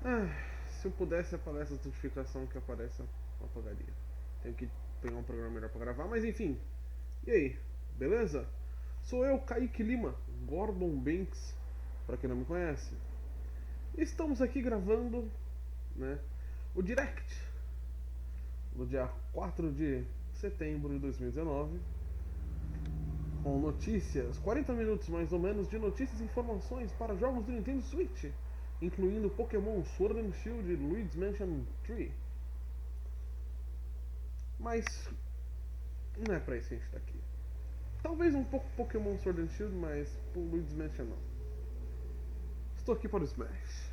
Ah, se eu pudesse apagar essa notificação que aparece, eu apagaria. Tenho que pegar um programa melhor pra gravar, mas enfim. E aí, beleza? Sou eu, Kaique Lima, Gordon Banks, pra quem não me conhece. Estamos aqui gravando, né, o Direct do dia 4 de setembro de 2019, com notícias, 40 minutos mais ou menos de notícias e informações para jogos do Nintendo Switch, incluindo Pokémon Sword and Shield e Luigi's Mansion 3. Mas não é pra isso que a gente tá aqui. Talvez um pouco Pokémon Sword and Shield, mas pro Luigi's Mansion não. Estou aqui para o Smash.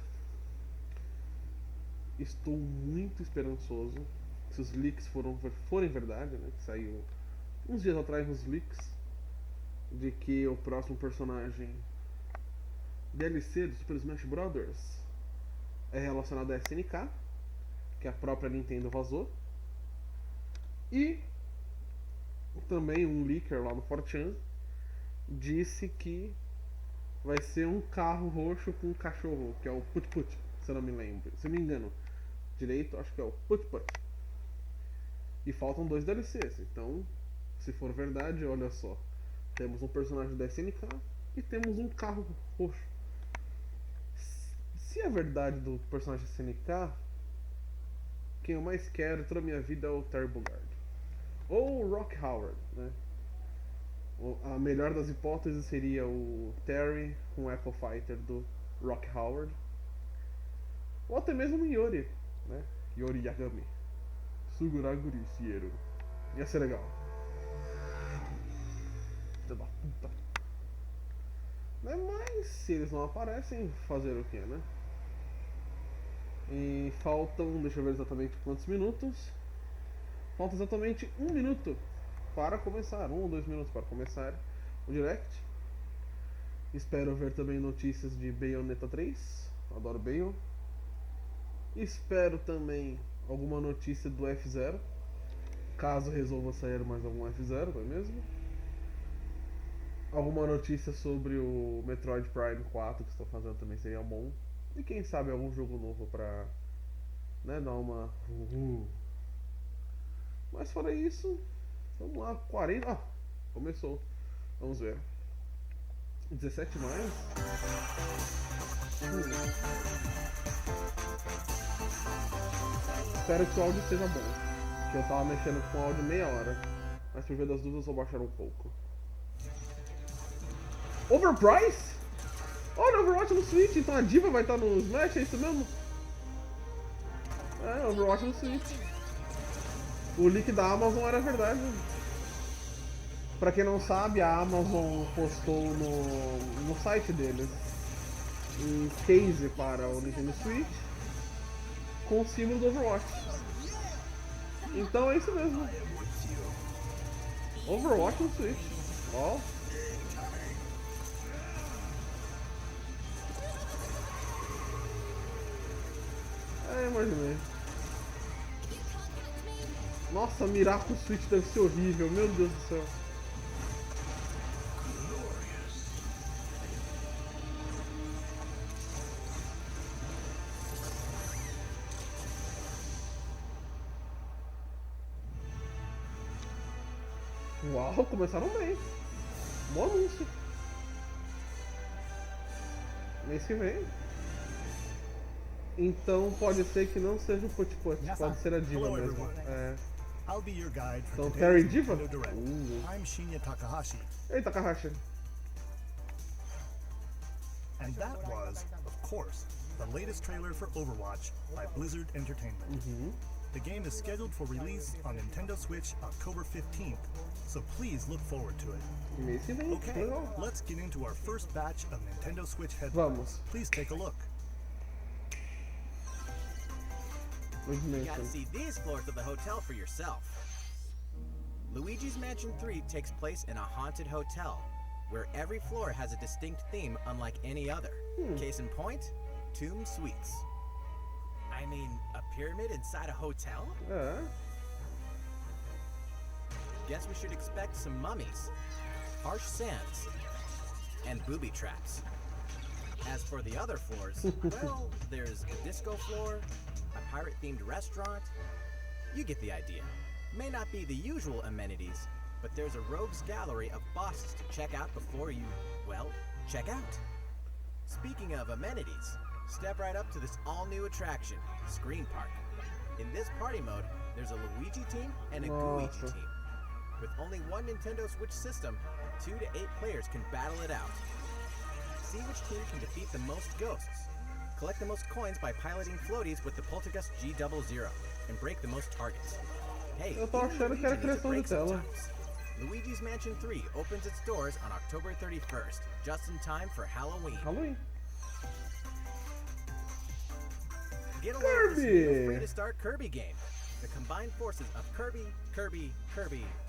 Estou muito esperançoso se os leaks forem verdade, né? Que saiu uns dias atrás os leaks de que o próximo personagem DLC do Super Smash Bros. É relacionado a SNK, que a própria Nintendo vazou. E também um leaker lá no 4chan disse que vai ser um carro roxo com um cachorro, que é o Put Put, se eu não me lembro. Se eu não me engano direito, acho que é o Put Put. E faltam 2 DLCs, então, se for verdade, olha só. Temos um personagem da SNK e temos um carro roxo. Se é verdade do personagem da SNK, quem eu mais quero toda a minha vida é o Terry Bogard. Ou o Rock Howard, né? A melhor das hipóteses seria o Terry com o Apple Fighter do Rock Howard. Ou até mesmo o Yori, né? Yori Yagami. Suguraguri Shiero. Ia ser legal. Filho da puta. Mas se eles não aparecem, fazer o que, né? E faltam, deixa eu ver exatamente quantos minutos. Falta exatamente 1 minuto para começar, 1 ou 2 minutos para começar o Direct. Espero ver também notícias de Bayonetta 3, adoro Bayon. Espero também alguma notícia do F0, caso resolva sair mais algum F0, não é mesmo? Alguma notícia sobre o Metroid Prime 4 que estou fazendo também seria bom. E quem sabe algum jogo novo pra, né, dar uma. Mas fora isso, vamos lá, 40. Ah, começou. Vamos ver. 17 mais. Espero que o áudio esteja bom. Que eu tava mexendo com o áudio meia hora. Mas por via das dúvidas eu vou baixar um pouco. Overprice? Olha, Overwatch no Switch, então a diva vai estar no Smash, é isso mesmo? É, Overwatch no Switch. O leak da Amazon era verdade. Pra quem não sabe, a Amazon postou no site deles um case para o Nintendo Switch com o símbolo do Overwatch. Então é isso mesmo. Overwatch no Switch. Ó. É, imaginei. Nossa, mirar com o Switch deve ser horrível, meu Deus do céu. Uau, começaram bem. Bom anúncio. Mês que vem. Então pode ser que não seja o Put Put, pode ser a diva mesmo. É. I'll be your guide for Então, today's Terry Diva? Nintendo Direct. I'm Shinya Takahashi, Ei, Takahashi. and that was, of course, the latest trailer for Overwatch by Blizzard Entertainment. The game is scheduled for release on Nintendo Switch October 15th, so please look forward to it. Mês que vem, Okay, legal. let's get into our first batch of Nintendo Switch headlines. Vamos. Please take a look. Luigi's You Mansion. gotta see these floors of the hotel for yourself. Luigi's Mansion 3 takes place in a haunted hotel, where every floor has a distinct theme unlike any other. Case in point, Tomb Suites. I mean, a pyramid inside a hotel? É. Guess we should expect some mummies, harsh sands, and booby traps. As for the other floors, well, there's a disco floor, a pirate-themed restaurant. You get the idea. May not be the usual amenities, but there's a rogues gallery of bosses to check out before you, well, check out. Speaking of amenities, step right up to this all-new attraction, Screen Park. In this party mode, there's a Luigi team and a Gooigi team. With only one Nintendo Switch system, 2 to 8 players can battle it out. See which team can defeat the most ghosts. Collect the most coins by piloting floaties with the Poltergust G00 and break the most targets. Hey, Eu tô achando que era criação de tela. Luigi's Mansion 3 opens its doors on October 31st, just in time for Halloween. Halloween. Get along with this new free-to-start Kirby game. The combined forces of Kirby,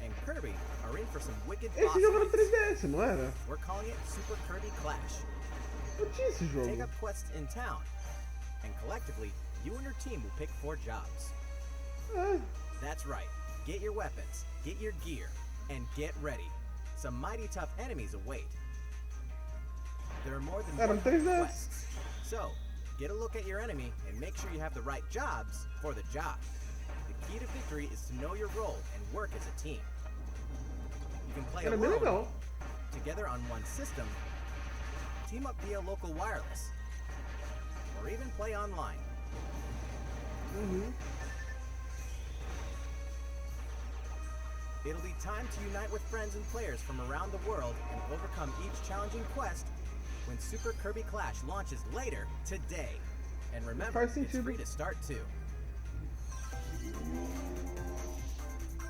and Kirby are in for some wicked boss Esse jogo era fights. 3DS, não era? We're calling it Super Kirby Clash. Eu tinha esse jogo. Take up quests in town, and collectively, you and your team will pick 4 jobs. É. That's right. Get your weapons, get your gear, and get ready. Some mighty tough enemies await. There are more than Era 100 3DS. quests. So, get a look at your enemy and make sure you have the right jobs for the job. The key to victory is to know your role and work as a team. You can play Era bem alone, legal. together on one system, team up via local wireless, or even play online. Uhum. It'll be time to unite with friends and players from around the world and overcome each challenging quest when Super Kirby Clash launches later today. And remember, Faz it's sentido. free to start too.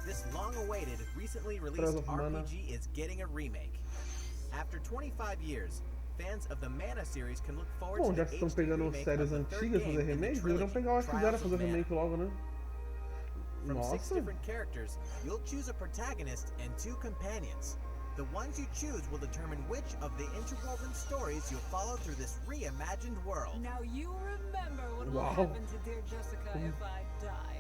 This long-awaited, recently released Prazo of Mana. RPG is getting a remake. After 25 years, fans of the Mana series can look forward Bom, to já the que estão HD pegando remake séries of the third antigas game fazer in the remake, trilogy, deveriam pegar o que fizeram Trials of fazer Mana. remake logo, né? From 6 Nossa. different characters, you'll choose a protagonist and 2 companions. The ones you choose will determine which of the interwoven stories you'll follow through this reimagined world. Now you remember what will Wow. happen to dear Jessica if I die.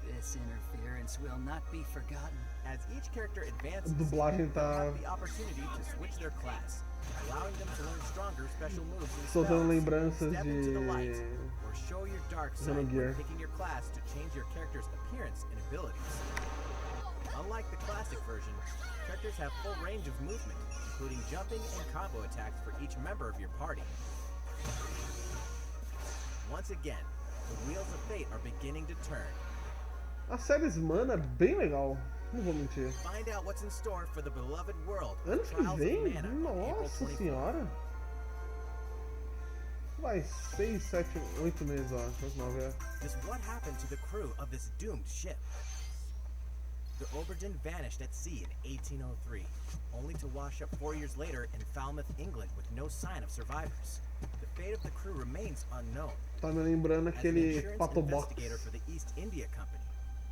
This interference will not be forgotten. As each character advances, A dublagem they'll tá have the opportunity to switch their class, allowing them to learn stronger special moves and soltando spells, lembranças step into the light, de or show your dark side Xenogear. when picking your class to change your character's appearance and abilities. Unlike the classic version, characters have full range of movement, including jumping and combo attacks for each member of your party. Once again, the wheels of fate are beginning to turn. A séries Mana é bem legal, não vou mentir. Find out what's in store for the beloved world of Ano que Trials of vem? Mana on April Nossa 24th. senhora! Vai, 6, 7, 8 meses, eu acho, as 9 é. Just what happened to the crew of this doomed ship? The Oberdin vanished at sea in 1803, only to wash up 4 years later in Falmouth, England, with no sign of survivors. The fate of the crew remains unknown. Tá me lembrando As an aquele insurance Pato Box. investigator for the East India Company,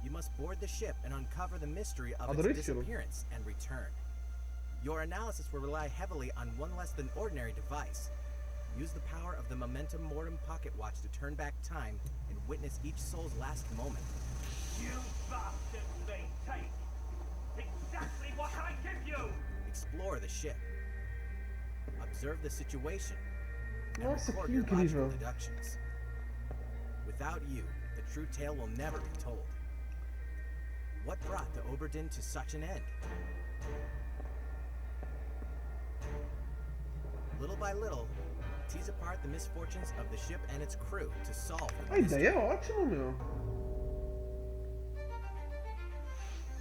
you must board the ship and uncover the mystery of Adorei its esse estilo. disappearance and return. Your analysis will rely heavily on one less than ordinary device. Use the power of the Momentum Mortem pocket watch to turn back time and witness each soul's last moment. You bastards may take exactly what I give you! Explore the ship. Observe the situation. And Nossa, record que your logical incrível. deductions. Without you, the true tale will never be told. What brought the Oberdin to such an end? Little by little, tease apart the misfortunes of the ship and its crew to solve the A mystery. ideia é ótima, meu.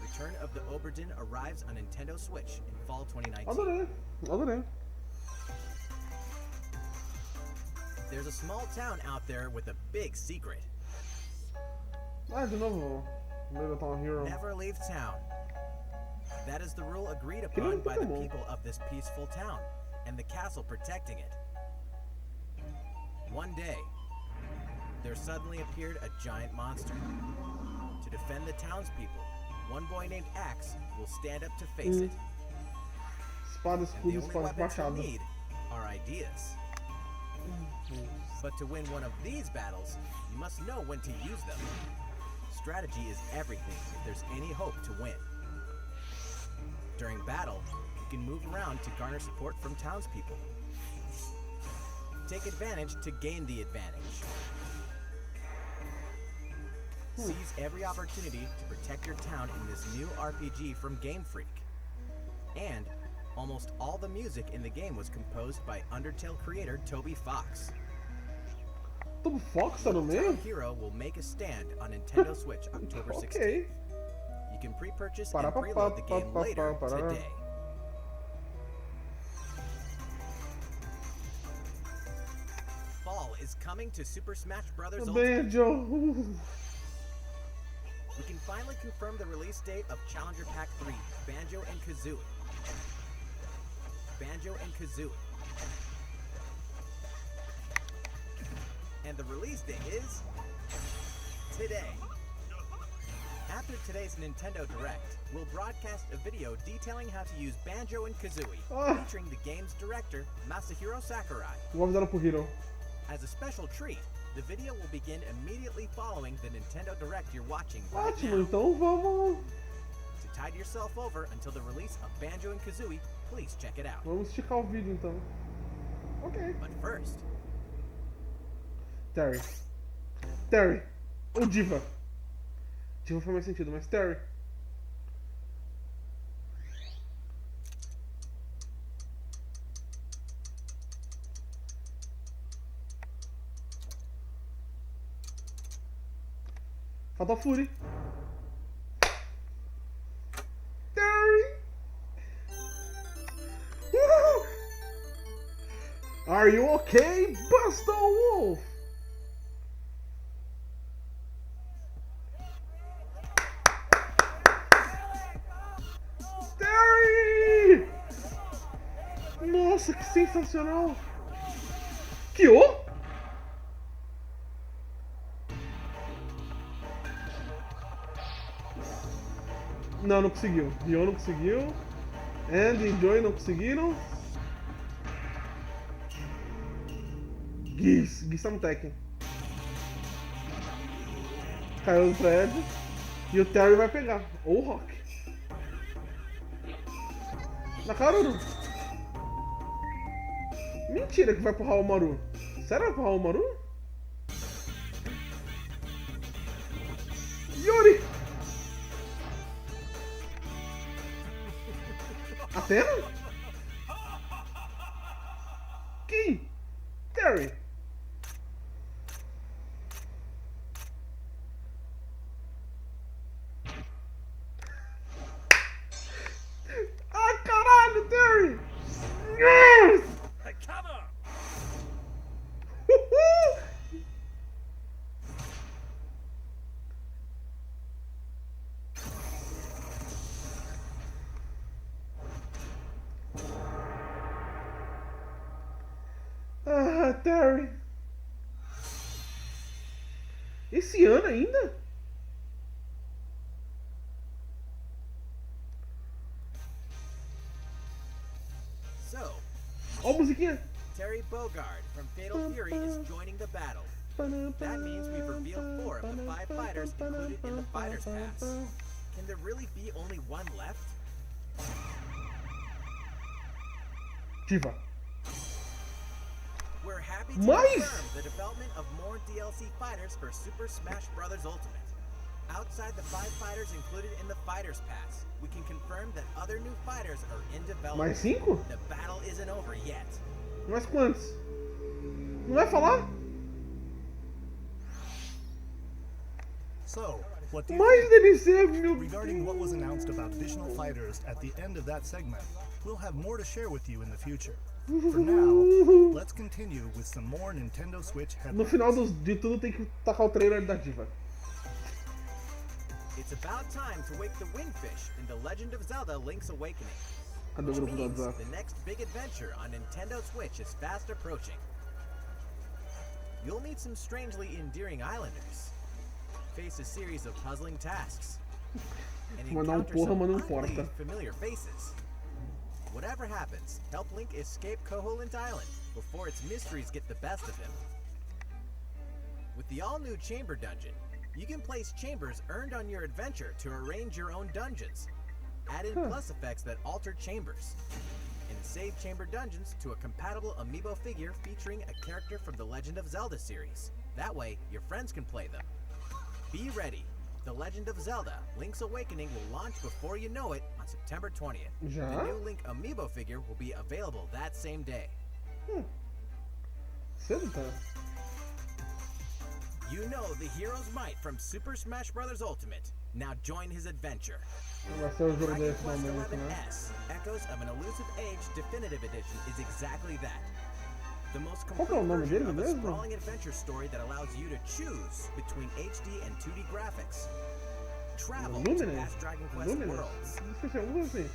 Return of the Oberdin arrives on Nintendo Switch in fall 2019. Adorei, adorei. There's a small town out there with a big secret. Ah, de novo, Megaton Hero. Never leave town. That is the rule agreed Que upon não by the Pokémon. people of this peaceful town, and the castle protecting it. One day, there suddenly appeared a giant monster. To defend the townspeople, one boy named Axe will stand up to face it. Espada, And escudo, the only espada, weapons you'll machado. need are ideas. But to win one of these battles, you must know when to use them. Strategy is everything if there's any hope to win. During battle, you can move around to garner support from townspeople. take advantage to gain the advantage. Seize every opportunity to protect your town in this new RPG from Game Freak. And almost all the music in the game was composed by Undertale creator Toby Fox. Toby Fox tá no meio? Town Hero will make a stand on Nintendo Switch October 16th. Ok. You can pre-purchase Para, and pa, preload the pa, game pa, later pa, pa, today. Fall is coming to Super Smash Bros. Ultimate. Banjo. We can finally confirm the release date of Challenger Pack 3, Banjo and Kazooie. Banjo and Kazooie. And the release date is today. After today's Nintendo Direct, we'll broadcast a video detailing how to use Banjo and Kazooie, featuring the game's director, Masahiro Sakurai. Vou avisar pro Hiro. As a special treat, the video will begin immediately following the Nintendo Direct you're watching right Ótimo, now. então vamos. To tide yourself over until the release of Banjo and Kazooie, please check it out. Vamos esticar o vídeo então. Ok. But first, Terry. Terry. Ou Diva. Diva faz mais sentido, mas Terry. Fatal Fury. Terry. Woohoo! Are you okay, Buster Wolf? Terry! Nossa, que sensacional! Kyo? Não, não conseguiu. Ryo não conseguiu. Andy e Joy não conseguiram. Giz tá no Tekken. Caiu do prédio. E o Terry vai pegar. Ou o Rock. Na Karuru. Mentira que vai pro Haomaru. Sério que vai pro Haomaru? Yuri! Athena? Quem? Terry. Ah, caralho, Terry! Yes! Come on! Uhul! Ah, Terry. Esse ano ainda? so, Ó a musiquinha. Terry Bogard from Fatal Fury is joining the battle. That means we've revealed 4 of the 5 fighters included in the Fighter's Pass. Can there really be only one left? Diva. We're happy to Nice! confirm the development of more DLC fighters for Super Smash Bros. Ultimate. Outside the 5 fighters included in the Fighter's Pass, we can confirm that other new fighters are in development. Mais 5? The battle isn't over yet. Mais quantos? Não vai falar? So, what do you Mais think? DLC, meu Regarding what was Deus. announced about additional fighters at the end of that segment, we'll have more to share with you in the future. For now, let's continue with some more Nintendo Switch No headlines. final de tudo tem que tacar o trailer da Diva. It's about time to wake the Wingfish in The Legend of Zelda Link's Awakening. Cadê o Which grupo do means WhatsApp? the next big adventure on Nintendo Switch is fast approaching. You'll meet some strangely endearing islanders, face a series of puzzling tasks, and Mandar encounter porra, some manda oddly porta. familiar faces. Whatever happens, help Link escape Koholint Island before its mysteries get the best of him. With the all-new Chamber Dungeon, you can place chambers earned on your adventure to arrange your own dungeons. Add in plus effects that alter chambers. And and save chamber dungeons to a compatible amiibo figure featuring a character from the Legend of Zelda series. That way, your friends can play them. Be ready. The Legend of Zelda, Link's Awakening will launch before you know it on September 20th. Já? The new Link amiibo figure will be available that same day. Cedo, tá? You know the hero's might from Super Smash Bros. Ultimate. Now join his adventure. Vai ser o jogo Dragon desse Quest momento, né? XI, Echoes of an Elusive Age Definitive Edition is exactly that. The most Qual que é o complete nome version dele of a mesmo? sprawling adventure story that allows you to choose between HD and 2D graphics. Travel to Luminous? past Dragon Quest Luminous? worlds Esqueci alguma coisa assim.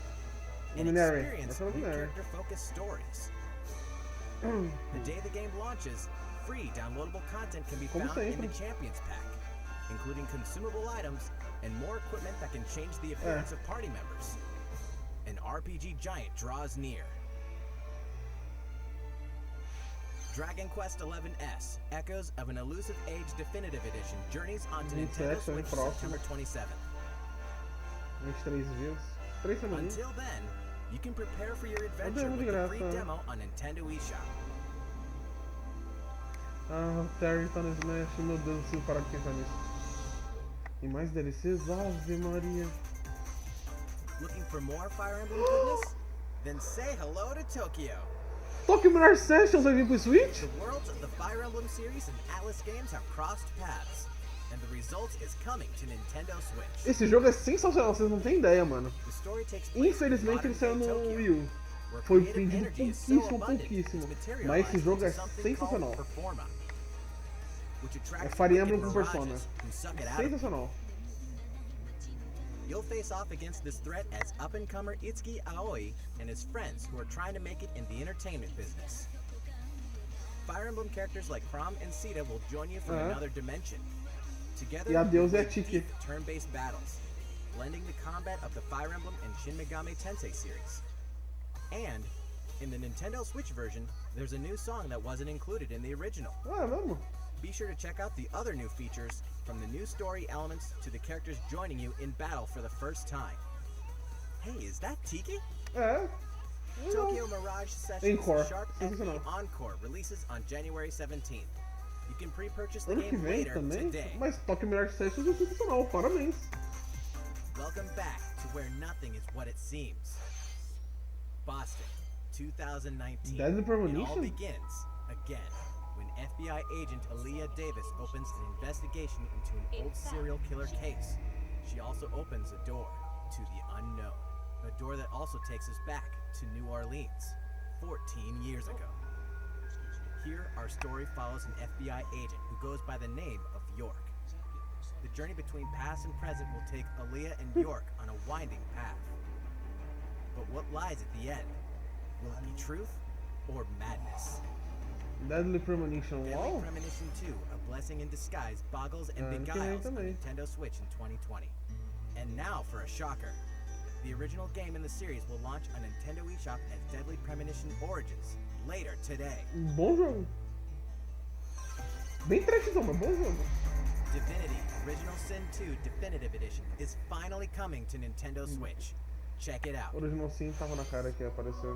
and Luminary. experience Vai ser new Luminary. character-focused stories. The day the game launches, free downloadable content can be Como found in sempre. the Champions Pack, including consumable items and more equipment that can change the appearance of party members. An RPG giant draws near. Dragon Quest XI, Echoes of an Elusive Age Definitive Edition journeys onto Nintendo 27, Switch próximo. September 27th. 23 dias. 3 semaninhas. Until then, you can prepare for your adventure demo de with the free graça. demo on Nintendo eShop. Ah, o Terry tá no Smash. Meu Deus, não consigo parar de pensar nisso. E mais DLCs? Ave Maria. Looking for more Fire Emblem goodness? Then say hello to Tokyo. Tokyo Mirage Sessions vai vir pro Switch? The worlds of the Fire Emblem series and Atlas games have crossed paths, and the result is coming to Nintendo Switch. Esse jogo é sensacional, vocês não têm ideia, mano. The story takes place in Infelizmente ele saiu modern-day no Tokyo, Wii U. where Foi creative vendido energy is so pouquíssimo, abundant, pouquíssimo. it's materialized Mas esse jogo é into something sensacional. called Performa, which attracts É Fire Emblem wicked com Persona. mirages who suck it out of you. Sensacional. You'll face off against this threat as up-and-comer Itsuki Aoi and his friends who are trying to make it in the entertainment business. Fire Emblem characters like Chrom and Sita will join you from another dimension. Together, E a Deus é you'll Tiki. deep turn-based battles, blending the combat of the Fire Emblem and Shin Megami Tensei series. And, in the Nintendo Switch version, there's a new song that wasn't included in the original. Ah, é mesmo? Be sure to check out the other new features, from the new story elements to the characters joining you in battle for the first time. Hey, is that Tiki? É. Tokyo Mirage Sessions Encore. Sharp Sensacional. FE Encore releases on January 17th. You can pre-purchase the Ano que game vem later também. today. Mas Tokyo Mirage Sessions é sensacional, parabéns. Welcome back to where nothing is what it seems. Boston, 2019. Deadly It all Premonition? begins again when FBI agent Aaliyah Davis opens an investigation into an old serial killer case. She also opens a door to the unknown, a door that also takes us back to New Orleans, 14 years ago. Here, our story follows an FBI agent who goes by the name of York. The journey between past and present will take Aaliyah and York on a winding path. But what lies at the end? Will it be truth or madness? Deadly Premonition, Deadly uau. Premonition 2, A Blessing in Disguise, boggles and Ano que vem beguiles on também. Nintendo Switch in 2020. And now for a shocker. The original game in the series will launch on Nintendo eShop as Deadly Premonition Origins later today. Bom jogo. Bem trashzão, mas bom jogo. Divinity Original Sin 2 Definitive Edition is finally coming to Nintendo Switch. Check it out. O original sim tava na cara que apareceu.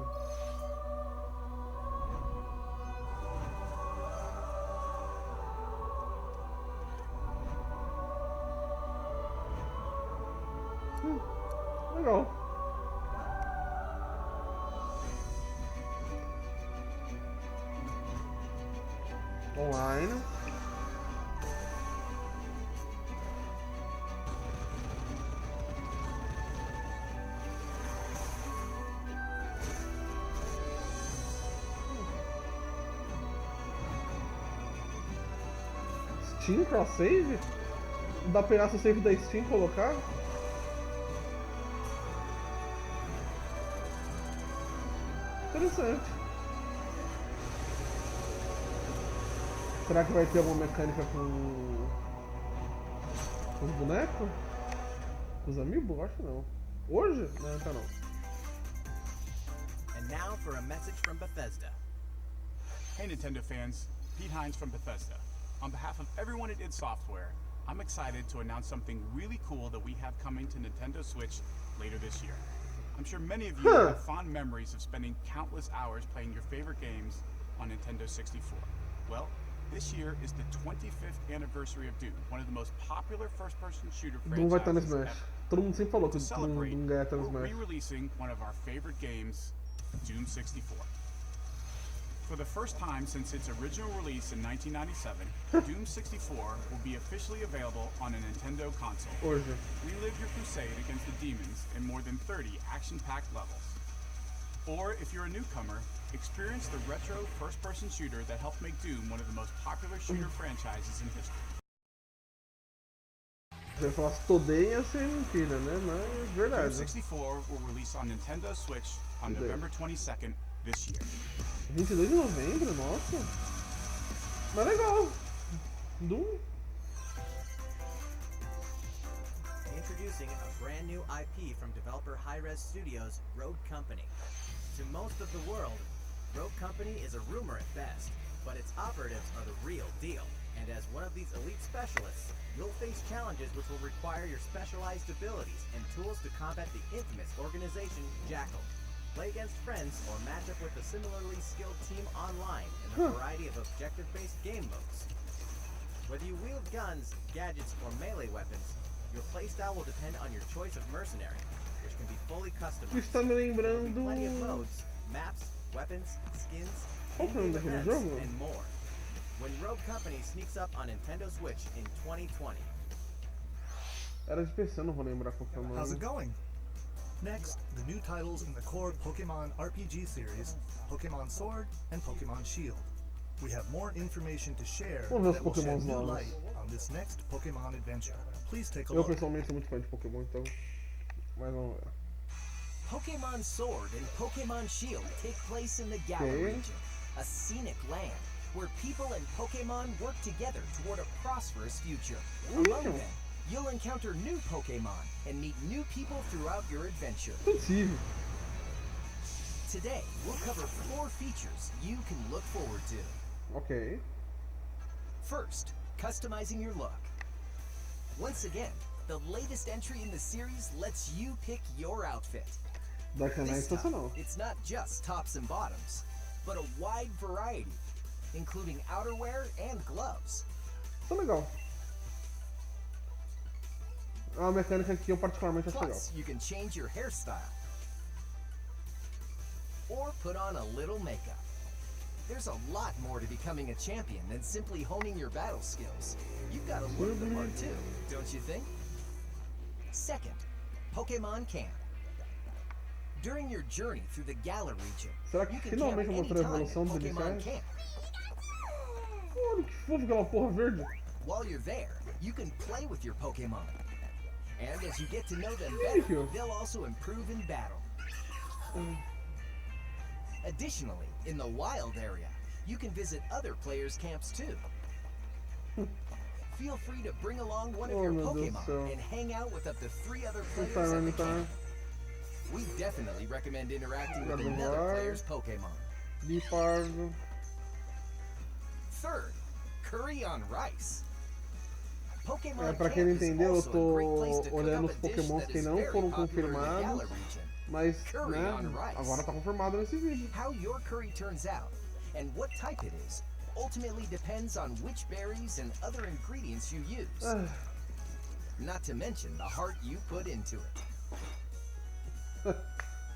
Legal. Online. Steam cross save? Dá pra pegar seu save da Steam e colocar? Interessante. Será que vai ter alguma mecânica com os bonecos? Com os amiibo? Acho que não. Hoje? Não, então não. And now for a message from Bethesda. Hey Nintendo fans, Pete Hines from Bethesda. On behalf of everyone at id Software, I'm excited to announce something really cool that we have coming to Nintendo Switch later this year. I'm sure many of you have fond memories of spending countless hours playing your favorite games on Nintendo 64. Well, this year is the 25th anniversary of Doom, one of the most popular first-person shooter Doom vai estar no franchises Smash. ever. Todo mundo sempre falou que To o celebrate, Doom ganha até no we're Smash. re-releasing one of our favorite games, Doom 64. For the first time since its original release in 1997, Doom 64 will be officially available on a Nintendo console. Hoje. Relive your crusade against the demons in more than 30 action-packed levels. Or, if you're a newcomer, experience the retro first-person shooter that helped make Doom one of the most popular shooter franchises in history. Se eu falasse Todei ia ser mentira, né? Mas Doom verdade. 64 will release on Nintendo Switch on Okay. November 22nd this year. 22 de novembro, nossa. Mas legal. Doom. Introducing a brand new IP from developer Hi-Res Studios, Rogue Company. To most of the world, Rogue Company is a rumor at best, but its operatives are the real deal. And as one of these elite specialists, you'll face challenges which will require your specialized abilities and tools to combat the infamous organization Jackal. Play against friends or match up with a similarly skilled team online in a variety of objective-based game modes. Whether you wield guns, gadgets, or melee weapons, your playstyle will depend on your choice of mercenary, which can be fully customized. Isso tá me lembrando. Plenty of modes, maps, weapons, skins, Qual que é o nome daquele events, jogo? and more. When Rogue Company sneaks up on Nintendo Switch in 2020. Era de PC, não vou lembrar qual que é o How's it nome. going? Next, the new titles in the core Pokemon RPG series, Pokemon Sword and Pokemon Shield. We have more information to share Vamos ver os that will shed Pokémons new novos. light on this next Pokemon adventure. Please take a Eu look. pessoalmente sou muito fã de Pokémon, então. Mas vamos ver. Pokemon Sword and Pokemon Shield take place in the Galar Okay. region, a scenic land where people and Pokemon work together toward a prosperous future. Among them, you'll encounter new Pokemon and meet new people throughout your adventure. Impossível. Today, we'll cover 4 features you can look forward to. Ok. First, customizing your look. Once again, the latest entry in the series lets you pick your outfit. Dark Knight This time, sensacional. it's not just tops and bottoms, but a wide variety, including outerwear and gloves. Tá legal. É uma mecânica que eu particularmente acho legal. Plus, you can change your hairstyle or put on a little makeup. There's a lot more to becoming a champion than simply honing your battle skills. You've got to look the part too, don't you think? Second, Pokemon Camp. During your journey through the Galar region, Será que you can camp finalmente mostrou a anytime at evolução dos Pokemon iniciais? Camp. Olha que fofo aquela porra verde. While you're there, you can play with your Pokemon. And as you get to know them better, you. they'll also improve in battle. Additionally, in the wild area, you can visit other players' camps too. Feel free to bring along one of Oh, your meu Deus do Pokemon céu. and hang out with up to 3 other Não players tá, at the não tá. camp. We definitely recommend interacting with Obrigado, another Var. player's Pokemon. Bipardo. Third, curry on rice. Pokemon Pra quem não Camp is entendeu, eu also a tô great place to cook olhando up os a dish Pokémons that que is não very foram popular in the confirmados, Galar region. mas Curry né, on rice. agora tá confirmado nesse vídeo. How your curry turns out and what type it is ultimately depends on which berries and other ingredients you use. Ah, Not to mention the heart you put into it.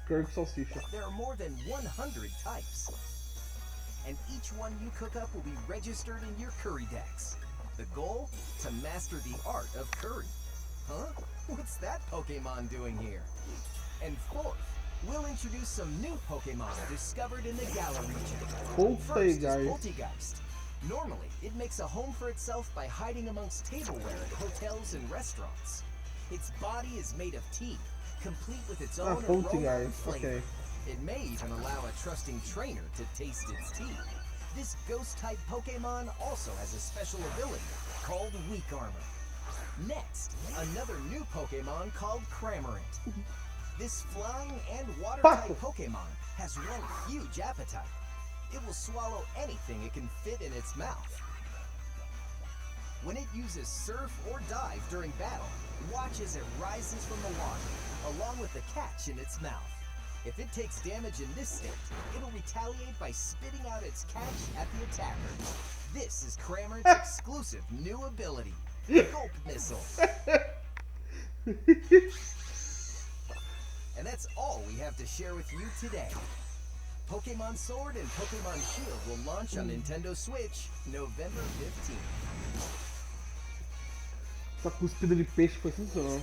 curry com salsicha. There are more than 100 types. And each one you cook up will be registered in your curry decks. The goal? To master the art of curry. Huh? What's that Pokemon doing here? And fourth, we'll introduce some new Pokemon discovered in the Galar region. First is Poltergeist. Poltergeist. Normally, it makes a home for itself by hiding amongst tableware at hotels and restaurants. Its body is made of tea, complete with its Ah, own aroma and Poltergeist, flavor. ok. It may even allow a trusting trainer to taste its tea. This ghost-type Pokemon also has a special ability called Weak Armor. Next, another new Pokemon called Cramorant. This flying and water-type Pokemon has one huge appetite. It will swallow anything it can fit in its mouth. When it uses surf or dive during battle, watch as it rises from the water, along with the catch in its mouth. If it takes damage in this state, it'll retaliate by spitting out its catch at the attacker. This is Cramorant's exclusive new ability, Gulp Missile. And that's all we have to share with you today. Pokemon Sword and Pokemon Shield will launch on Nintendo Switch November 15th. Essa cuspida de peixe foi sensacional.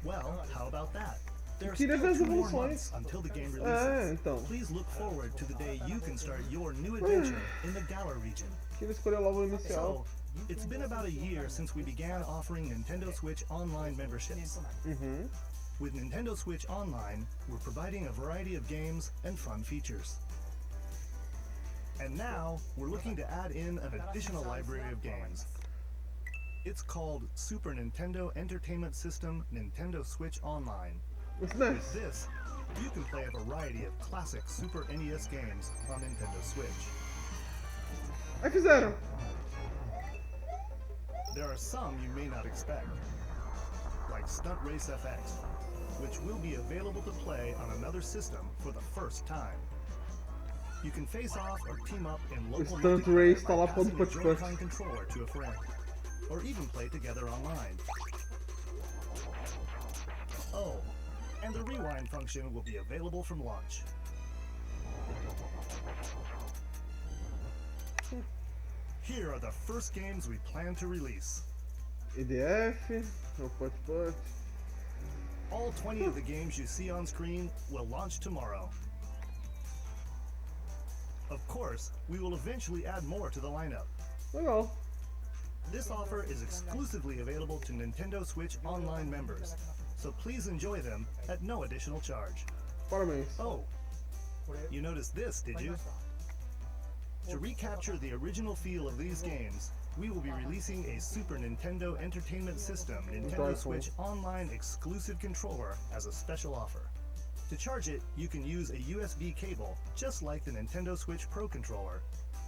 Well, how about that? There's Queria ver as still 2 more evoluções. months until the game releases. Então. Please look forward to the day you can start your new adventure in the Galar region. Queria escolher logo o inicial. So, it's been about a year since we began offering Nintendo Switch Online memberships. With Nintendo Switch Online, we're providing a variety of games and fun features. And now, we're looking to add in an additional library of games. It's called Super Nintendo Entertainment System Nintendo Switch Online. It's nice. With this, you can play a variety of classic Super NES games on Nintendo Switch. Aí fizeram. There are some you may not expect, like Stunt Race FX, which will be available to play on another system for the first time. You can face off or team up in local Stunt multiplayer Race tá by lá pro passing a Put-Put. Joy-Con controller to a friend, or even play together online. Oh, and the rewind function will be available from launch. Here are the first games we plan to release. EDF, o Put-Put. All 20 of the games you see on screen will launch tomorrow. Of course, we will eventually add more to the lineup. Legal. This offer is exclusively available to Nintendo Switch Online members, so please enjoy them at no additional charge. Parabéns. Oh, you noticed this, did you? To recapture the original feel of these games, we will be releasing a Super Nintendo Entertainment System Nintendo Switch Online exclusive controller as a special offer. To charge it, you can use a USB cable, just like the Nintendo Switch Pro controller.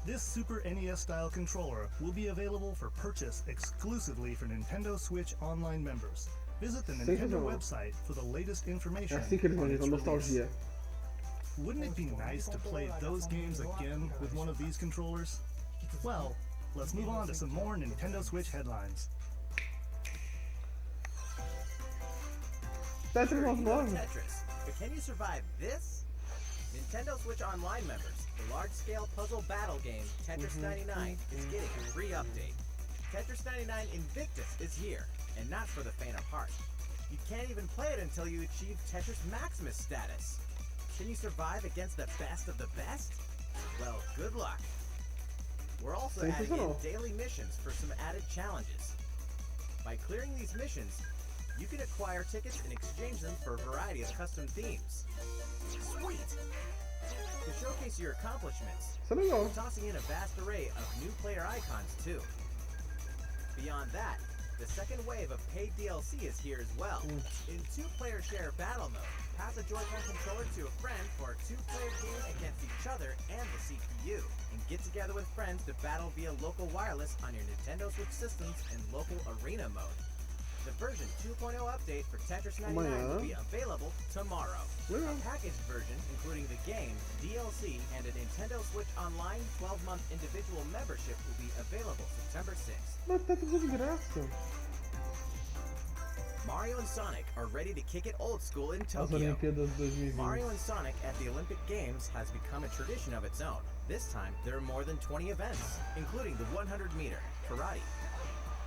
This Super NES style controller will be available for purchase exclusively for Nintendo Switch Online members. Visit the Nintendo website for the latest É information assim que eles vão on com its release. nostalgia. Wouldn't it be nice to play those games again with one of these controllers? Well, let's move on to some more Nintendo Switch headlines. Tetris Sure, mais you know 9. Tetris, but can you survive this? Nintendo Switch Online members, the large-scale puzzle battle game Tetris 99 is getting a free update. Tetris 99 Invictus is here, and not for the faint of heart. You can't even play it until you achieve Tetris Maximus status. Can you survive against the best of the best? Well, good luck. We're also adding in daily missions for some added challenges. By clearing these missions, you can acquire tickets and exchange them for a variety of custom themes. Sweet! To showcase your accomplishments, Isso é legal. we're tossing in a vast array of new player icons too. Beyond that, the second wave of paid DLC is here as well. In two-player share battle mode, pass a Joy-Con controller to a friend for a two-player game against each other and the CPU, and get together with friends to battle via local wireless on your Nintendo Switch systems in local arena mode. The version 2.0 update for Tetris 99 will be available tomorrow. A packaged version, including the game, DLC, and a Nintendo Switch Online 12-month individual membership will be available September 6th. Mas Tetris é de graça. Mario and Sonic are ready to kick it old school in As Tokyo. Olimpíadas 2020. Mario and Sonic at the Olympic Games has become a tradition of its own. This time, there are more than 20 events, including the 100-meter, karate,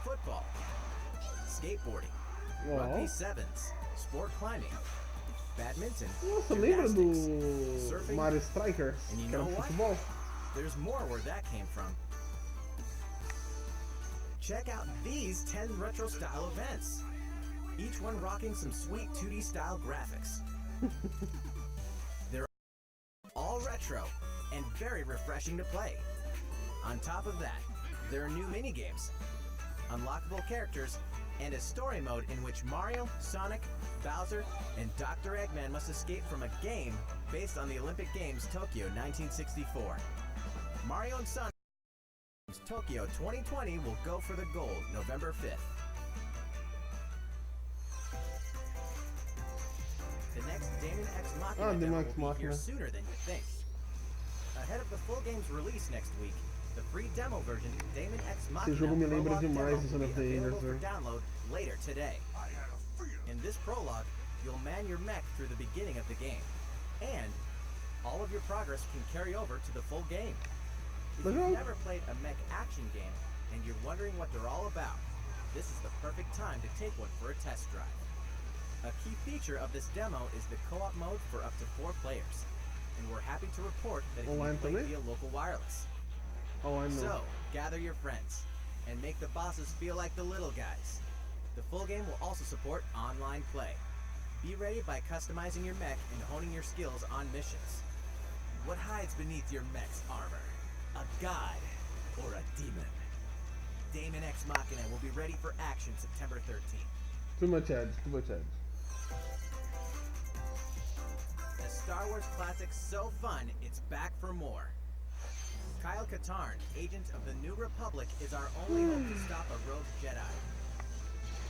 football, skateboarding, rugby sevens, sport climbing, badminton, Nossa, lembra do gymnastics, surfing, Mario Striker? and you Que era know de what? futebol? There's more where that came from. Check out these 10 retro-style events, each one rocking some sweet 2D style graphics. They're all retro and very refreshing to play. On top of that, there are new minigames, unlockable characters, and a story mode in which Mario, Sonic, Bowser, and Dr. Eggman must escape from a game based on the Olympic Games Tokyo 1964. Mario and Sonic Tokyo 2020 will go for the gold November 5th. The next Damon X Machina demo Ex will be here Machina. sooner than you think. Ahead of the full game's release next week, the free demo version, Damon X Machina jogo me lembra Prologue demais demo do Son will of be the available for Enders, download later today. In this prologue, you'll man your mech through the beginning of the game, and all of your progress can carry over to the full game. If you've never played a mech action game and you're wondering what they're all about, this is the perfect time to take one for a test drive. A key feature of this demo is the co-op mode for up to 4 players, and we're happy to report that it can Online be played também? via local wireless. Oh, I know. So, gather your friends, and make the bosses feel like the little guys. The full game will also support online play. Be ready by customizing your mech and honing your skills on missions. What hides beneath your mech's armor? A god or a demon? Damon X Machina will be ready for action September 13th. Too much ads, too much ads. The Star Wars classic so fun, it's back for more. Kyle Katarn, agent of the New Republic, is our only hope to stop a rogue Jedi.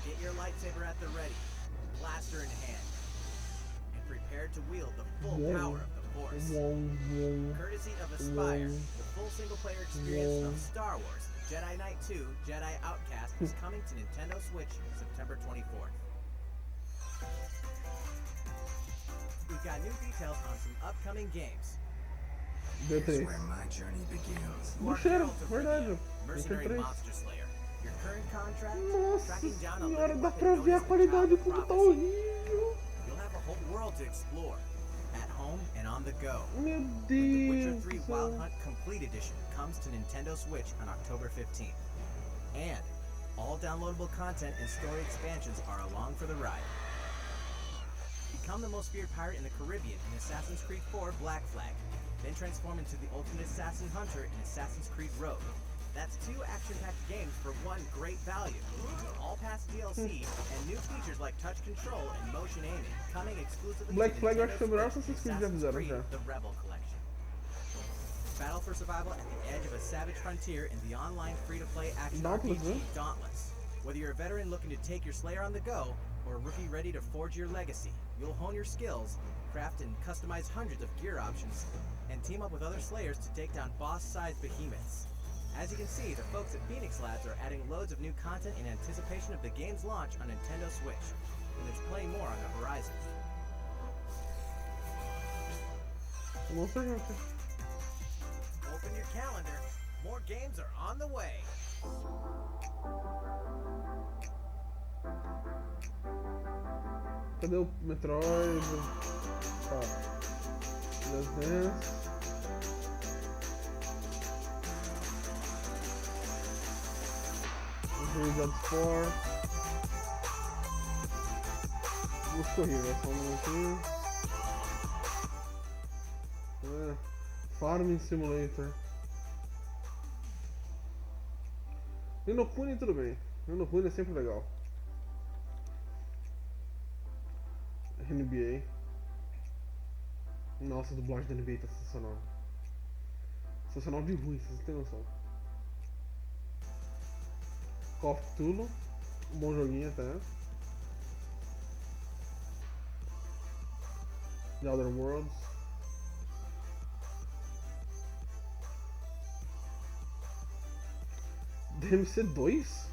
Get your lightsaber at the ready, blaster in hand, and prepare to wield the full power of the Force. Courtesy of Aspire, the full single-player experience of Star Wars Jedi Knight 2 Jedi Outcast is coming to Nintendo Switch September 24th. We've got new details on some upcoming games. D3. my journey begins. You are Bucheiro, Herald of verdade. Venha, Mercenary D3. Monster Slayer. Your current contract, Nossa tracking down a senhora, living dá weapon pra known ver a as the qualidade Child of como tá Prophecy. horrível. You'll have a whole world to explore, at home and on the go. Meu The Witcher Deus 3 do Wild céu. Hunt Complete Edition comes to Nintendo Switch on October 15th. And all downloadable content and story expansions are along for the ride. Become the most feared pirate in the Caribbean in Assassin's Creed 4 Black Flag. Then transform into the ultimate assassin hunter in Assassin's Creed Rogue. That's 2 action-packed games for one great value. All past DLC and new features like touch control and motion aiming coming exclusively Black to Flag eu Nintendo acho que foi o melhor Switch in Assassin's Creed já Assassin's fizeram Creed já. The Rebel Collection. Battle for survival at the edge of a savage frontier in the online free-to-play action Dauntless, RPG huh? Dauntless. Whether you're a veteran looking to take your Slayer on the go, or a rookie ready to forge your legacy, you'll hone your skills, craft and customize hundreds of gear options, and team up with other Slayers to take down boss-sized behemoths. As you can see, the folks at Phoenix Labs are adding loads of new content in anticipation of the game's launch on Nintendo Switch, and there's plenty more on the horizon. Monster Hunter. Open your calendar, more games are on the way. Cadê o Metroid? Tá. Let's Dance. Obrigado 4. Vou escorrer, vai só um minutinho. Farming Simulator. E no Kune tudo bem. E no Kune é sempre legal. NBA. Nossa, a dublagem da NBA tá sensacional. Sensacional de ruim, vocês não têm noção. Call of Cthulhu. Um bom joguinho até. The Other Worlds. DMC 2?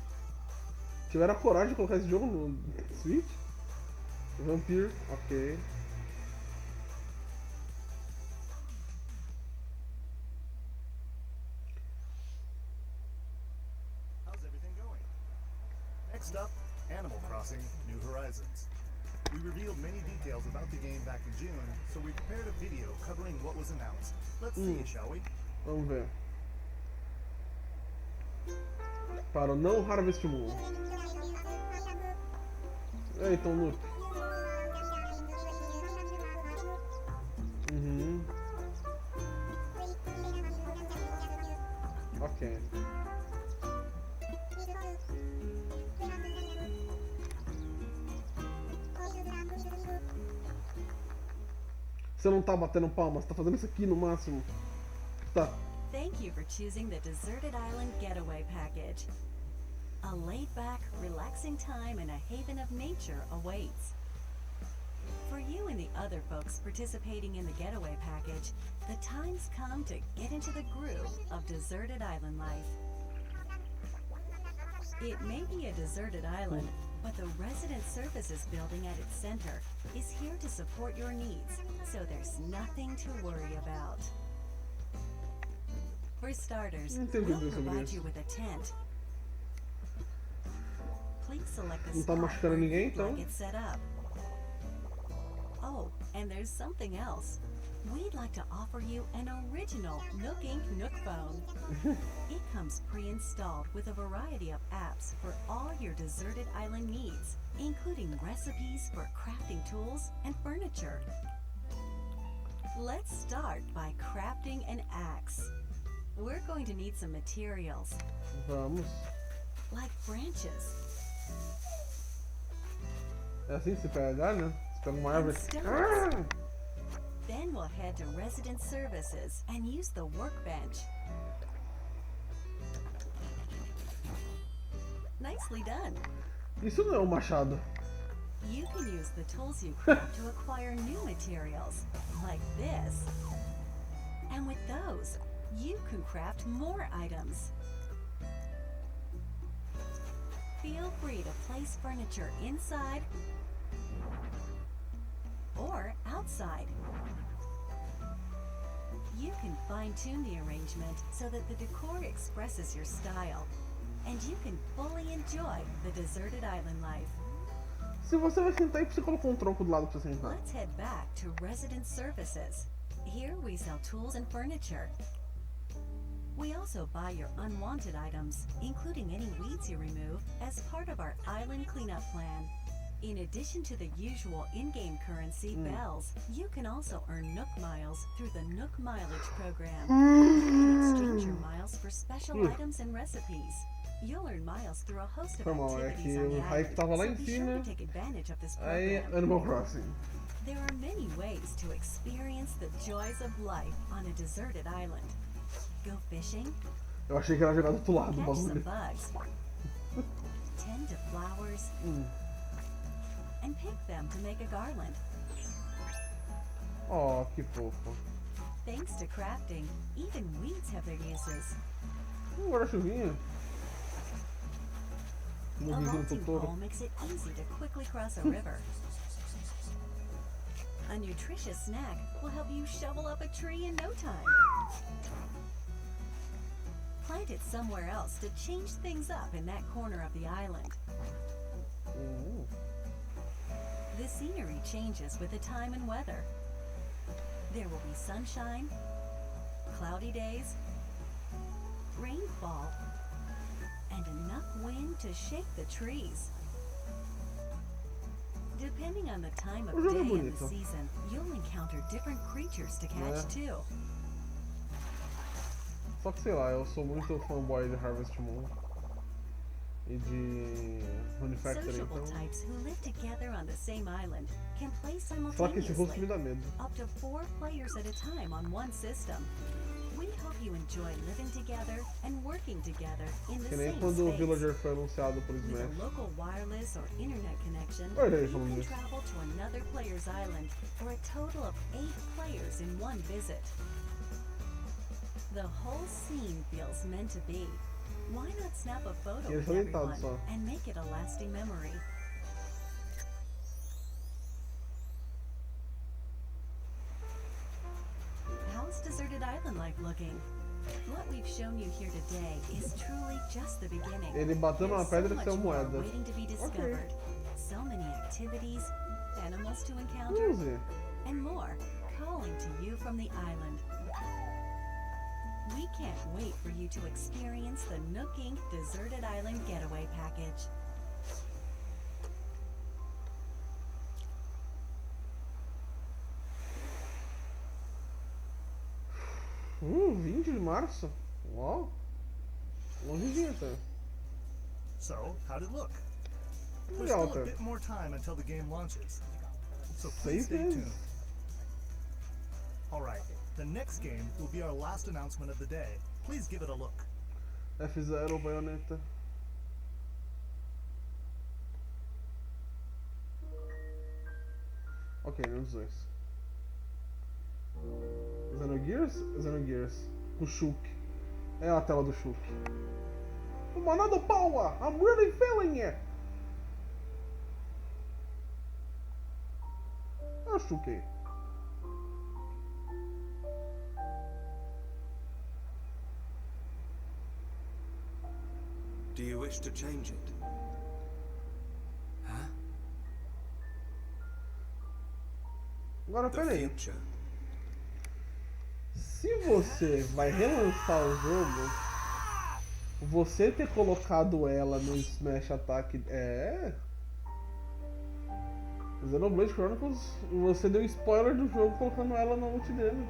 Tiveram a coragem de colocar esse jogo no Switch? Vampire, ok. How's everything going? Next up, Animal Crossing New Horizons. We revealed many details about the game back in June, so we prepared a video covering what was announced. Let's see it, shall we? Vamos ver. Para o não Harvest Moon. Então, Luke. Ok. Você não tá batendo palma, você tá fazendo isso aqui no máximo. Tá. Thank you for choosing the deserted island getaway. getaway package. A laid-back, relaxing time in a haven of nature awaits. For you and the other folks participating in the getaway package, the time's come to get into the groove of deserted island life. It may be a deserted island, but the Resident Services building at its center is here to support your needs, so there's nothing to worry about. For starters, we'll provide you with a tent. Please select the Não tá spot machucando where ninguém, you'd então? like it set up. Oh, and there's something else. We'd like to offer you an original Nook Inc. Nook phone. It comes pre-installed with a variety of apps for all your deserted island needs, including recipes for crafting tools and furniture. Let's start by crafting an axe. We're going to need some materials, Vamos. like branches É assim que se pega, né? Você pega uma and árvore. stones. Then we'll head to Resident Services and use the workbench. Nicely done. Isso não é um machado. You can use the tools you craft to acquire new materials, like this. And with those, you can craft more items. Feel free to place furniture inside or outside. You can fine-tune the arrangement so that the decor expresses your style, and you can fully enjoy the deserted island life. Se você vai sentar aí, você colocou um tronco do lado pra você sentar. Let's head back to Resident Services. Here we sell tools and furniture. We also buy your unwanted items, including any weeds you remove, as part of our island cleanup plan. In addition to the usual in-game currency, bells, you can also earn Nook miles through the Nook mileage program. You can exchange your miles for special items and recipes. You'll earn miles through a host of Foi mal, é activities que on the o hype island, tava lá so em be sure cima. to take advantage of this Aí, program. Animal Crossing. There are many ways to experience the joys of life on a deserted island. Go fishing, Eu achei que era jogar do outro lado do catch some bagulho. bugs, tend to flowers, and pick them to make a garland. Ó, que fofo. Thanks to crafting, even weeds have their uses. Guarda-chuvinha. A Morrizinho do vaulting Totoro. pole makes it easy to quickly cross a river. A nutritious snack will help you shovel up a tree in no time. Plant it somewhere else to change things up in that corner of the island. The scenery changes with the time and weather. There will be sunshine, cloudy days, rainfall, and enough wind to shake the trees. Depending on the time of O jogo day é and the bonito. season, you'll encounter different creatures to catch too. Só que sei lá, eu sou muito fanboy de Harvest Moon e de Honey Factory, Sociable então. types who live together on the same island can play Só que esse rosto me simultaneously, dá medo. up to 4 players at a time on one system. We hope you enjoy living together and working together in the Que nem same quando o space. Villager foi anunciado por With Smash. a local wireless or internet connection, Olha aí you falando can disso. travel to another player's island for a total of 8 players in one visit. The whole scene feels meant to be. Why not snap a photo Eles with são deitados everyone só. and make it a lasting memory? How's Deserted Island life looking? What we've shown you here today is truly just the beginning. Ele bateu numa There's pedra so e much saiu more moeda. waiting to be discovered. So many activities, animals to encounter, Use. and more calling to you from the island. We can't wait for you to experience the Nook Inc. Deserted Island Getaway Package. 20 de março? Uau. Longezinho até. So, how'd it look? There's Legal still a até. bit more time until the game launches, so please 6 stay meses. tuned. Alright, the next game will be our last announcement of the day. Please give it a look. F0, baioneta. Ok, nenhum dos dois. Xenogears? O Shulk. É a tela do Shulk. Another power! I'm really feeling it! É o Shulk aí. Do you wish to change it? Huh? Agora The peraí. future. Se você vai relançar o jogo, você ter colocado ela no Smash Attack Xenoblade Chronicles, você deu spoiler do jogo colocando ela na ult dele.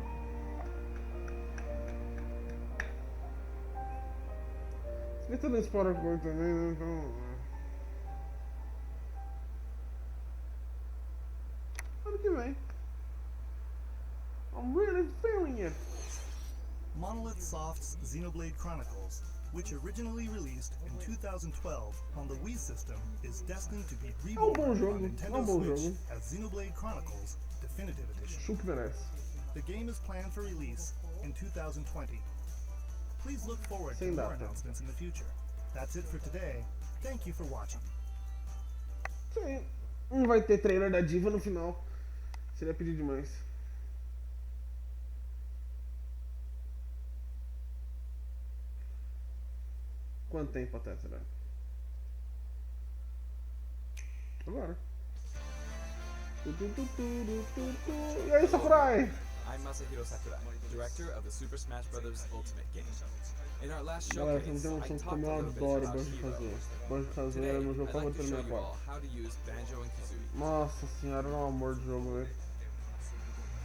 Você tá dando spoiler coisa também, né? Então. Ano que vem. I'm really feeling it. Monolith Soft's Xenoblade Chronicles, which originally released in 2012 on the Wii system, is destined to be reborn on Nintendo Switch as Xenoblade Chronicles Definitive Edition. Shulk merece. The game is planned for release in 2020. Please look forward to Sem more data. announcements in the future. That's it for today. Thank you for watching. Sim. Não vai ter trailer da diva no final. Seria pedir demais. Quanto tempo até será? Agora. E aí, Sakurai? I'm Masahiro Sakurai, director of the Super Smash Bros. Ultimate game. In our last Galera, você showcase, não I tem noção de talked como a eu little bit adoro about Banjo Hero. Kazooie. Banjo Kazooie Today, era meu jogo I'd like favorito to do show you 64. all how to use Banjo and Kazooie. Nossa senhora, era um amor de jogo, velho.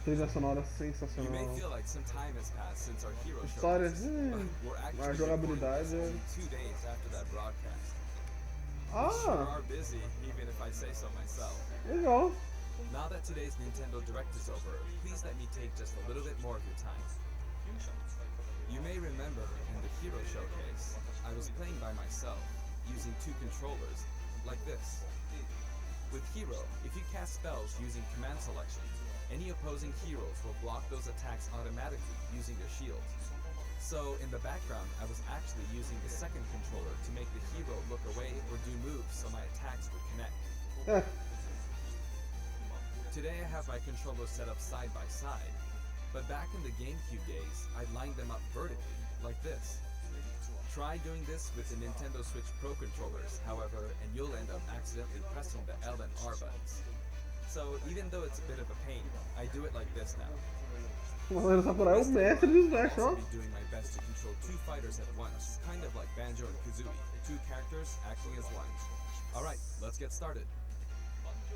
Trilha sonora You may sensacional. feel like some time has passed since our Hero História, showcase, but we're a actually jogabilidade. recording this only 2 days after that broadcast. We sure Ah, are busy, even if I say so myself. legal. Now that today's Nintendo Direct is over, please let me take just a little bit more of your time. You may remember in the Hero Showcase, I was playing by myself, using 2 controllers, like this. With Hero, if you cast spells using command selection, any opposing heroes will block those attacks automatically using their shields. So in the background, I was actually using the second controller to make the hero look away or do moves so my attacks would connect. Today I have my controllers set up side by side, but back in the GameCube days, I lined them up vertically, like this. Try doing this with the Nintendo Switch Pro controllers, however, and you'll end up accidentally pressing the L and R buttons. So even though it's a bit of a pain, I do it like this now. Masahiro Sakurai é o mestre do Smash, ó. I'll be doing my best to control 2 fighters at once, kind of like Banjo and Kazooie, 2 characters acting as one. Alright, let's get started.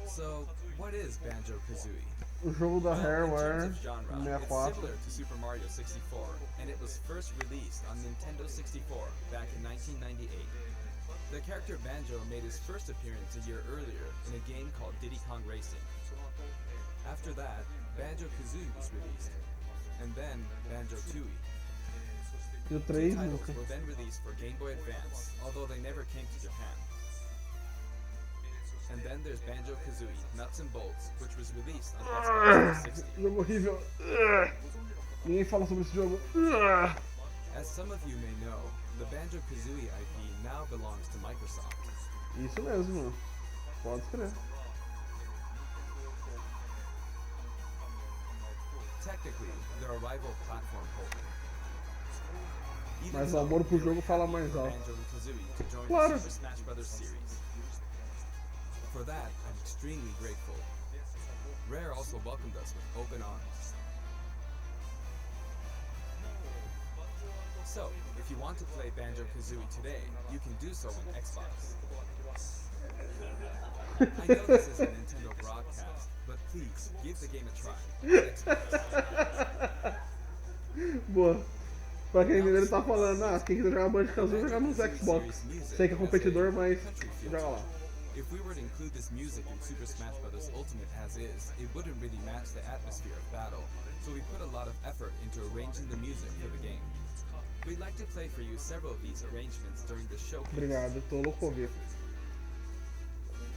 So, what is Banjo-Kazooie? O jogo da In Hareware terms of genre, it's 64. similar to Super Mario 64, and it was first released on Nintendo 64 back in 1998. The character Banjo made his first appearance a year earlier in a game called Diddy Kong Racing. After that, Banjo-Kazooie was released, and then Banjo-Tooie. E o 2 3 titles nunca. were then released for Game Boy Advance, although they never came to Japan. And then there's Banjo-Kazooie Nuts and Bolts, which was released on Xbox 360. Jogo horrível. Ninguém fala sobre esse jogo. As some of you may know, the Banjo-Kazooie IP now belongs to Microsoft. Isso mesmo. Pode escrever. Technically, they're a rival platform holder. Even Mas o so, amor pro we jogo were fala happy mais for alto. Banjo and Kazooie to join Claro. the Super Smash Bros. Series. For that, I'm extremely grateful. Rare also welcomed us with open arms. So, if you want to play Banjo-Kazooie today, you can do so on Xbox. I know this is a Nintendo broadcast, but please, give the game a try. on Xbox. Boa. Pra quem entender, ele tá falando, quem quiser jogar Banjo Kazooie, jogar nos Xbox. Sei que é competidor, mas joga lá. If we were to include this music in Super Smash Bros. Ultimate as is, it wouldn't really match the atmosphere of battle, so we put a lot of effort into arranging the music for the game. We'd like to play for you several of these arrangements during the showcase. Obrigado, tô louco por ouvir.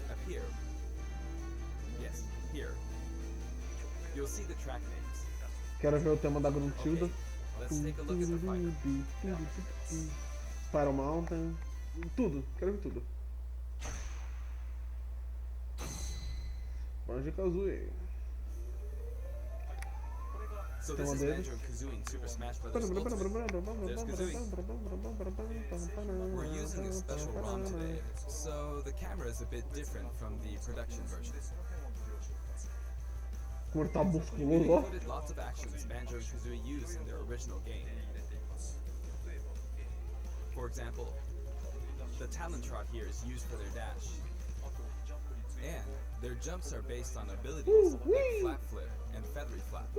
Up here. Yes, here. You'll see the track names. Quero ver o tema da Gruntilda. Okay, let's take a look at the fighter. Spiral Mountain. Tudo, quero ver tudo. Banjo Kazooie. So this is Banjo and Kazooie in Super Smash Bros. Ultimate. There's Kazooie. We're using a special ROM today, so the camera is a bit different from the production version. Como ele tá We've musculoso, ó. included lots of actions Banjo and Kazooie used in their original game. For example, the Talon Trot here is used for their dash. And their jumps are based on abilities like Flap Flip and Feathery Flap.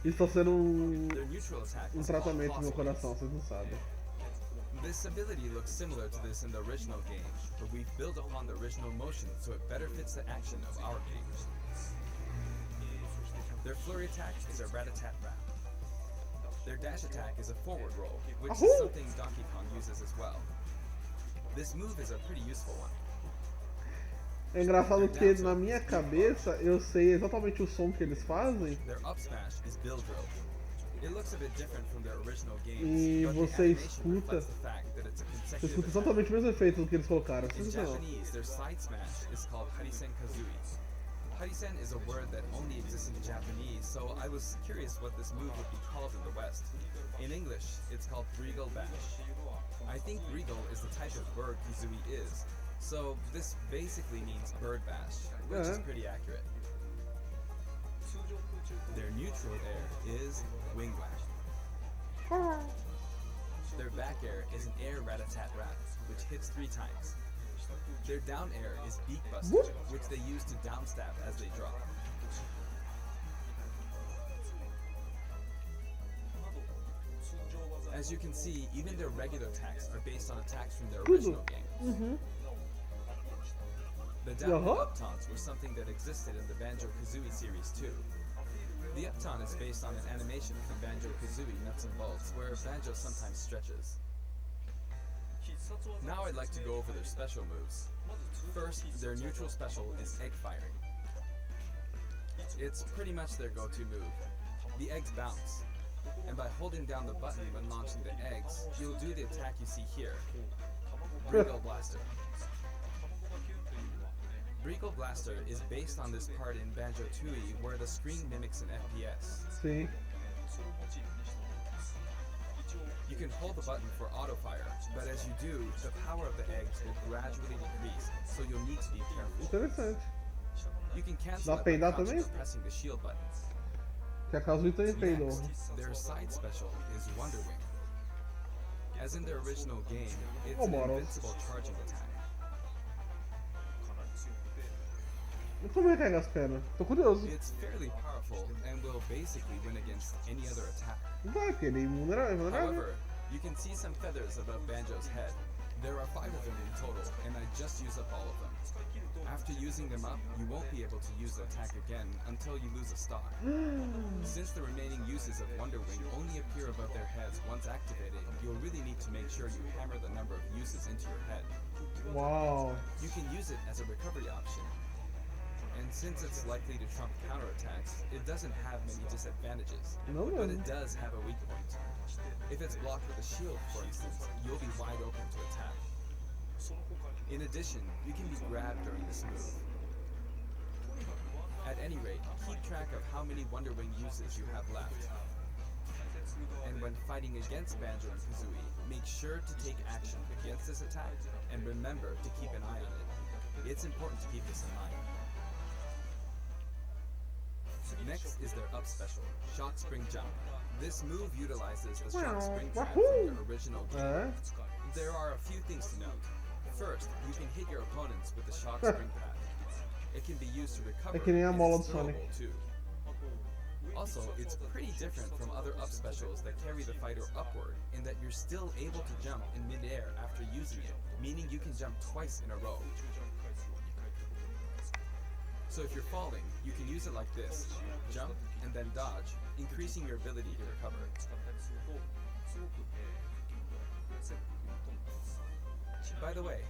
Isso tá sendo Their neutral attack is tratamento no meu called coração, vocês não sabem. This ability looks similar to this in the original game, but we've built upon the original motion so it better fits the action of our game. Their flurry attack is a rat-a-tat-rat. Their dash attack is a forward roll, which is something Donkey Kong uses as well. This move is a pretty useful one. É engraçado que na minha cabeça eu sei exatamente o som que eles fazem. Their up smash is Bill Drill. It looks a bit different from their original games, E but você the animation escuta, reflects the fact that it's a você consecutive escuta attack. exatamente o mesmo efeito do que eles colocaram. In Sensacional. Japanese, their side smash is called Harisen Kazooie. Harisen is a word that only exists in Japanese, so I was curious what this move would be called in the West. In English, it's called Regal Bash. I think Regal is the type of bird Kazooie is, so this basically means bird bash, which is pretty accurate. Their neutral air is Wing Whack. Their back air is an air rat-a-tat-rat, which hits 3 times. Their down air is Beak Buster, which they use to downstab as they drop. As you can see, even their regular attacks are based on attacks from their original game. The down and up taunts were something that existed in the Banjo-Kazooie series too. The up taunt is based on an animation from Banjo-Kazooie Nuts and Bolts, where Banjo sometimes stretches. Now I'd like to go over their special moves. First, their neutral special is egg firing. It's pretty much their go-to move. The eggs bounce, and by holding down the button when launching the eggs, you'll do the attack you see here. Regal Blaster. Regal Blaster is based on this part in Banjo-Tooie where the screen mimics an FPS. Sim. You can hold the button for auto fire, but as you do, the power of the eggs will gradually decrease, so you'll need to be careful. Interessante. You can cancel Dá it pra by peidar crouching também? or pressing the shield button. Que a Kazooie também peidou. Next, their side special is Wonder Wing. As in their original game, it's an Boros. invincible charging attack. E como recarrega as pernas? Tô curioso. It's fairly powerful and will basically win against any other attack. Vai, que ele é invulnerável. However, you can see some feathers above Banjo's head. There are 5 of them in total, and I just used up all of them. After using them up, you won't be able to use the attack again until you lose a star. Since the remaining uses of Wonder Wing only appear above their heads once activated, you'll really need to make sure you hammer the number of uses into your head. Uau. You can use it as a recovery option. And since it's likely to trump counterattacks, it doesn't have many disadvantages, but it does have a weak point. If it's blocked with a shield, for instance, you'll be wide open to attack. In addition, you can be grabbed during this move. At any rate, keep track of how many Wonder Wing uses you have left. And when fighting against Banjo and Kazooie, make sure to take action against this attack, and remember to keep an eye on it. It's important to keep this in mind. Next is their up special, Shock Spring Jump. This move utilizes the Shock Spring Trap from their original game. There are a few things to note. First, you can hit your opponents with the Shock Spring Pad. It can be used to recover, que nem a and mola it's do Sonic. durable too. Also, it's pretty different from other up specials that carry the fighter upward in that you're still able to jump in midair after using it, meaning you can jump twice in a row. So if you're falling, you can use it like this. Jump and then dodge, increasing your ability to recover. By the way,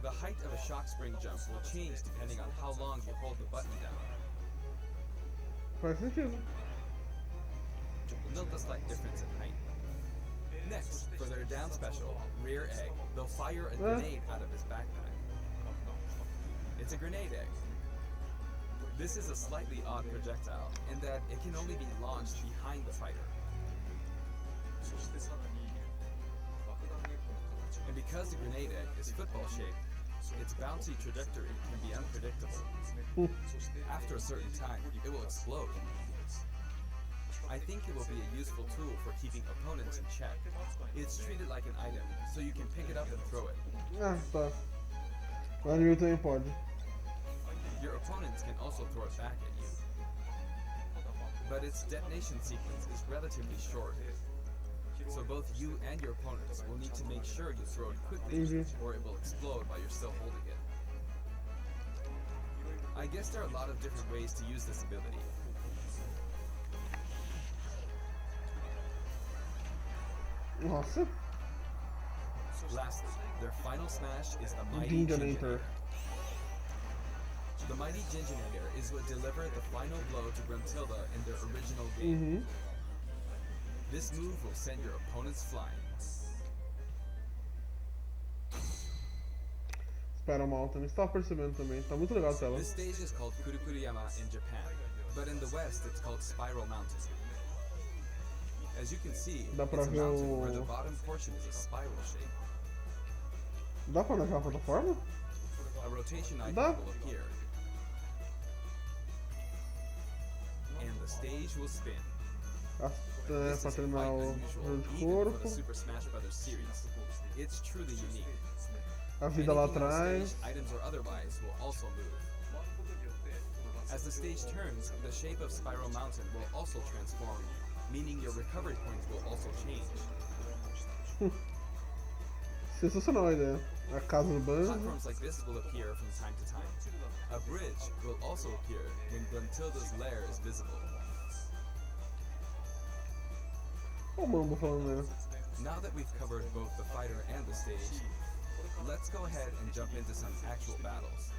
the height of a shock spring jump will change depending on how long you hold the button down. Faz sentido. Note the slight difference in height. Next, for their down special, rear egg, they'll fire a grenade out of his backpack. It's a grenade egg. This is a slightly odd projectile in that it can only be launched behind the fighter. And because the grenade egg is football-shaped, its bouncy trajectory can be unpredictable. After a certain time, it will explode. I think it will be a useful tool for keeping opponents in check. It's treated like an item, so you can pick it up and throw it. Ah, tá. O anime também pode. Your opponents can also throw it back at you. But its detonation sequence is relatively short. So both you and your opponents will need to make sure you throw it quickly, or it will explode while you're still holding it. I guess there are a lot of different ways to use this ability. Nossa. Lastly, their final smash is the Mighty Gingenator. The Mighty Gingenator is what delivered the final blow to Gruntilda in their original game. This move will send your opponents flying. Espera uma alta, não estava percebendo também. Tá muito legal a tela. This stage is called Kurukuriyama in Japan, but in the West it's called Spiral Mountain. As you can see, Dá pra it's a ver mountain where the o... bottom portion is a spiral shape. Dá pra naquela plataforma? A rotation icon Dá. will appear. And the stage will spin. É, pra terminar o jogo de corpo. The Super Smash Bros. Series. It's truly unique. A vida lá Anything on atrás. stage, items or otherwise, will also move. As the stage turns, the shape of Spiral Mountain will also transform, meaning your recovery points will also change. Sensacional a ideia. A casa do banjo. Platforms like this will appear from time to time. A bridge will also appear when Gruntilda's lair is visible. Olha o Mambo falando nele. Now that we've covered both the fighter and the stage, let's go ahead and jump into some actual battles.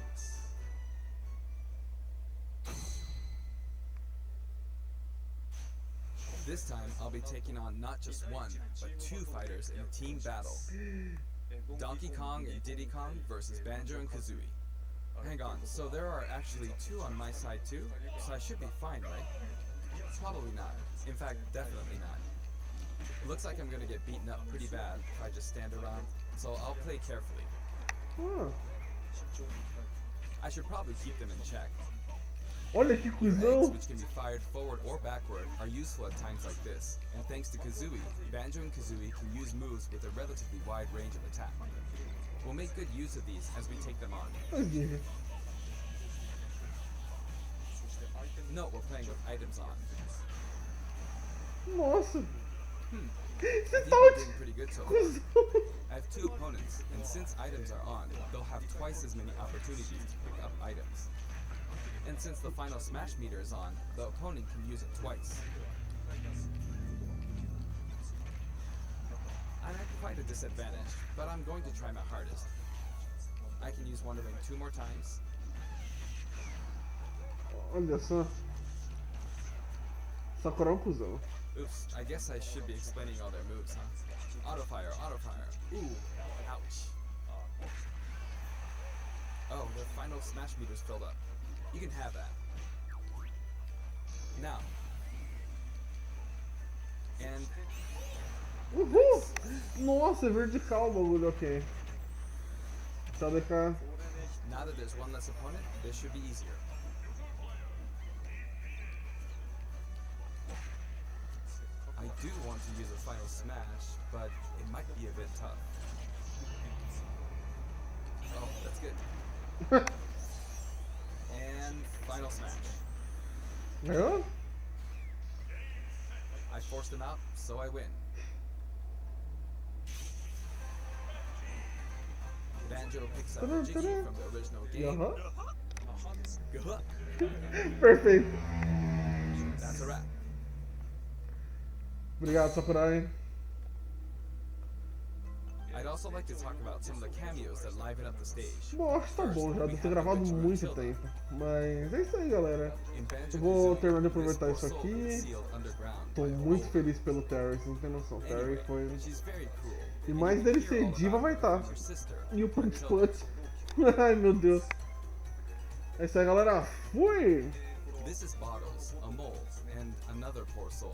This time, I'll be taking on not just one, but two fighters in a team battle. Donkey Kong and Diddy Kong versus Banjo and Kazooie. Hang on, so there are actually two on my side too? So I should be fine, right? Probably not. In fact, definitely not. Looks like I'm gonna get beaten up pretty bad if I just stand around, so I'll play carefully. I should probably keep them in check. Olha que Your eggs, cuzão! which can be fired forward or backward, are useful at times like this, and thanks to Kazooie, Banjo and Kazooie can use moves with a relatively wide range of attack. We'll make good use of these as we take them on. Note we're playing with items on. Nossa! I think we're doing pretty good so far. I have two opponents, and since items are on, they'll have twice as many opportunities to pick up items. And since the final smash meter is on, the opponent can use it twice. I'm at quite a disadvantage, but I'm going to try my hardest. I can use Wonder Ring 2 more times. Olha só. Sakura é um cuzão. Oops, I guess I should be explaining all their moves, huh? Auto fire, auto fire. Ooh, ouch. Oh, the final smash meter's filled up. You can have that. Now. And Uhul! Nossa, é vertical o bagulho, ok. Tá de cá. now that there's one less opponent, this should be easier. I do want to use a final smash, but it might be a bit tough. Oh, that's good. And final smash. Ganhou? I forced him out, so I win. Banjo picks up Jiggy from the original game. Good luck. Perfeito. That's a wrap. Obrigado, Sakurai. I'd also like to talk about some of the cameos that liven up the stage. Bom, acho que tá bom já, deve ter gravado muito tempo. Mas é isso aí, galera. Eu vou terminar de aproveitar isso aqui. Tô muito feliz pelo Terry, vocês não tem noção. Terry foi. E mais dele ser diva vai estar. E o Punch Punch. Ai meu Deus. É isso aí, galera. Fui! This is Bottles, a mole, and another poor soul.